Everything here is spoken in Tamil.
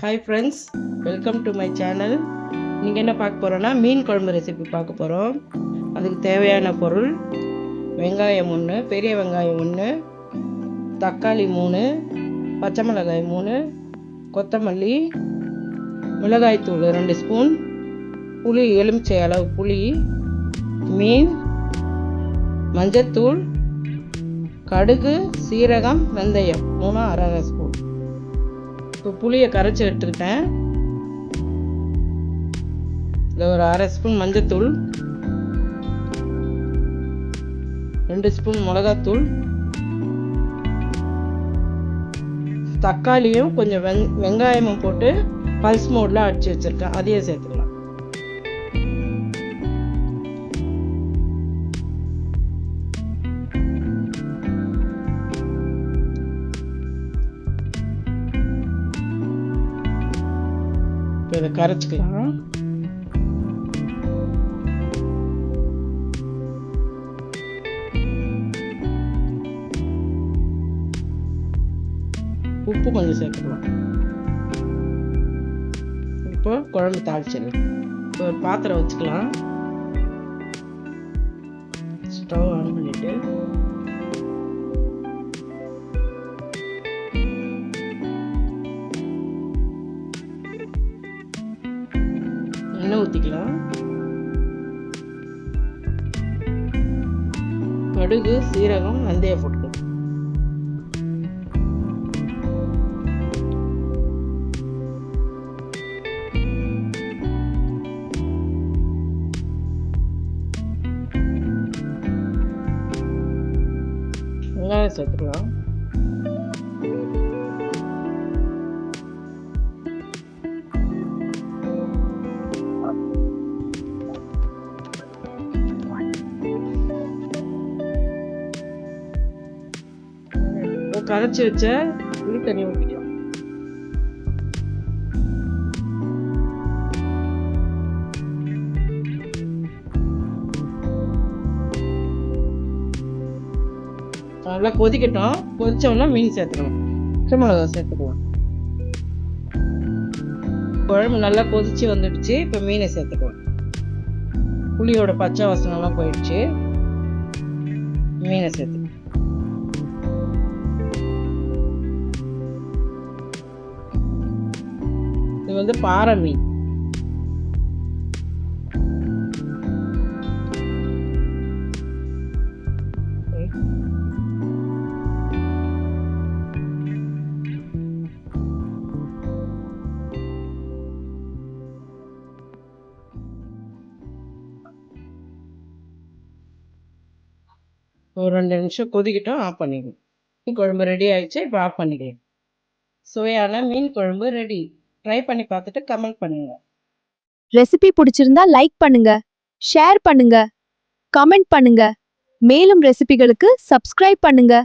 Hi friends, welcome to my channel. நீங்கள் என்ன பார்க்க போகிறோன்னா மீன் குழம்பு ரெசிபி பார்க்க போகிறோம். அதுக்கு தேவையான பொருள்: வெங்காயம் 1, பெரிய வெங்காயம் 1, தக்காளி 3, பச்சை மிளகாய் 3, கொத்தமல்லி, மிளகாய்த்தூள் 2 ஸ்பூன், புளி எலுமிச்சை அளவு புளி, மீன், மஞ்சத்தூள், கடுகு, சீரகம், வெந்தயம் 3 1/2 ஸ்பூன். இப்போ புளியை கரைச்சி எடுத்துக்கிட்டேன். இதில் ஒரு 1/2 ஸ்பூன் மஞ்சத்தூள், 2 ஸ்பூன் மிளகாத்தூள், தக்காளியும் கொஞ்சம் வெங்காயமும் போட்டு பல்ஸ் மோடில் அடித்து வச்சுருக்கேன், அதையே சேர்த்துக்கலாம். இதை கரைச்சிக்கலாம். உப்பு கொஞ்சம் சேர்த்துக்கலாம். இப்போ குழம்பு தாளிச்சிடலாம். இப்போ ஒரு பாத்திரம் வச்சுக்கலாம். ஸ்டவ் ஆன் பண்ணிட்டு எண்ணெய் ஊற்றிக்கலாம். கடுகு, சீரகம், வெந்தயம் போட்டுக்கலாம். வெங்காயம் சேர்த்துக்கலாம். கரைச்சி வச்ச புளி தண்ணி ஊற்றிக்கலாம். நல்லா கொதிக்கட்டும். கொதிச்சோம்னா மீன் சேர்த்துக்கலாம். பச்சை மிளகா சேர்த்துக்கலாம். குழம்பு நல்லா கொதிச்சு வந்துடுச்சு. இப்போ மீனை சேர்த்துக்கலாம். புளியோட பச்சை வாசனைலாம் போயிடுச்சு. மீனை சேர்த்துக்கலாம். இது வந்து பாறை மீன். ஒரு 2 நிமிஷம் கொதிக்கிட்டோம், ஆஃப் பண்ணிடுவோம். மீன் குழம்பு ரெடி ஆயிடுச்சு. இப்போ ஆஃப் பண்ணிடுவோம். சுவையான மீன் குழம்பு ரெடி. ட்ரை பண்ணி பார்த்துட்டு கமெண்ட் பண்ணுங்க. ரெசிபி பிடிச்சிருந்தா லைக் பண்ணுங்க, ஷேர் பண்ணுங்க, கமெண்ட் பண்ணுங்க. மேலும் ரெசிபிகளுக்கு சப்ஸ்கிரைப் பண்ணுங்க.